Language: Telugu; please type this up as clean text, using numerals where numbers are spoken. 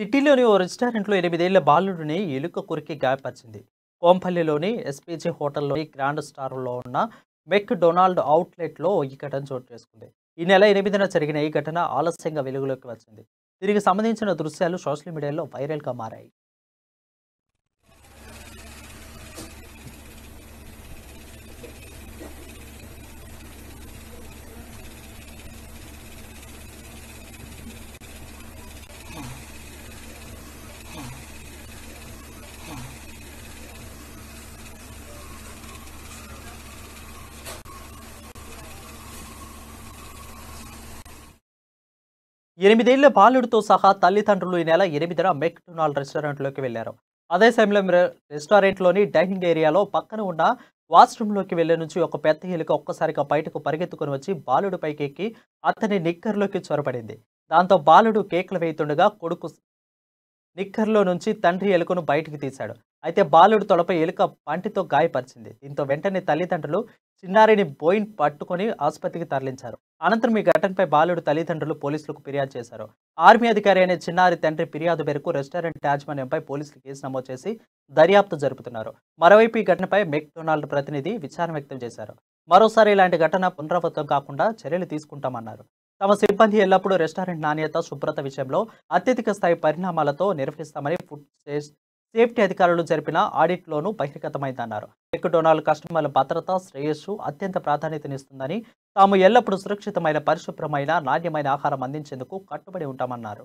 సిటీలోని ఓ రెస్టారెంట్లో 8 ఏళ్ల బాలుడిని ఎలుక కొరికి గాయపరిచింది. కోంపల్లిలోని ఎస్పీజీ హోటల్లోని గ్రాండ్ స్టార్లో ఉన్న మెక్ డొనాల్డ్ అవుట్లెట్లో ఈ ఘటన చోటు చేసుకుంది. ఈ నెల 8న జరిగిన ఈ ఘటన ఆలస్యంగా వెలుగులోకి వచ్చింది. దీనికి సంబంధించిన దృశ్యాలు సోషల్ మీడియాలో వైరల్గా మారాయి. 8 ఏళ్ల బాలుడితో సహా తల్లిదండ్రులు ఈ నెల 8న మెక్ డొనాల్డ్ రెస్టారెంట్లోకి వెళ్లారు. అదే సమయంలో రెస్టారెంట్లోని డైనింగ్ ఏరియాలో పక్కన ఉన్న వాష్రూమ్లోకి వెళ్లే నుంచి ఒక పెద్ద ఎలుక ఒక్కసారిగా బయటకు పరిగెత్తుకుని వచ్చి బాలుడి పైకి ఎక్కి అతని నిక్కర్లోకి చొరబడింది. దాంతో బాలుడు కేకలు వేయుతుండగా కొడుకు నిక్కర్లో నుంచి తండ్రి ఎలుకను బయటికి తీశాడు. అయితే బాలుడు తొడపై ఎలుక పంటితో గాయపరిచింది. దీంతో వెంటనే తల్లిదండ్రులు చిన్నారిని బోయిన్ పట్టుకొని ఆసుపత్రికి తరలించారు. అనంతరం ఈ ఘటనపై బాలుడు తల్లిదండ్రులు పోలీసులకు ఫిర్యాదు చేశారు. ఆర్మీ అధికారి అయిన చిన్నారి తండ్రి ఫిర్యాదు మేరకు రెస్టారెంట్ యాజమాన్యంపై పోలీసులు కేసు నమోదు చేసి దర్యాప్తు జరుపుతున్నారు. మరోవైపు ఈ ఘటనపై మెక్ డొనాల్డ్ ప్రతినిధి విచారణ వ్యక్తం చేశారు. మరోసారి ఇలాంటి ఘటన పునరావృతం కాకుండా చర్యలు తీసుకుంటామన్నారు. తమ సిబ్బంది ఎల్లప్పుడూ రెస్టారెంట్ నాణ్యత, శుభ్రత విషయంలో అత్యధిక స్థాయి పరిణామాలతో నిర్వహిస్తామని ఫుడ్ సేఫ్టీ అధికారులు జరిపిన ఆడిట్లోనూ బహిర్గతమైందన్నారు. మెక్ డొనాల్డ్ కస్టమర్ల భద్రత, శ్రేయస్సు అత్యంత ప్రాధాన్యతనిస్తుందని, తాము ఎల్లప్పుడూ సురక్షితమైన, పరిశుభ్రమైన, నాణ్యమైన ఆహారం అందించేందుకు కట్టుబడి ఉంటామన్నారు.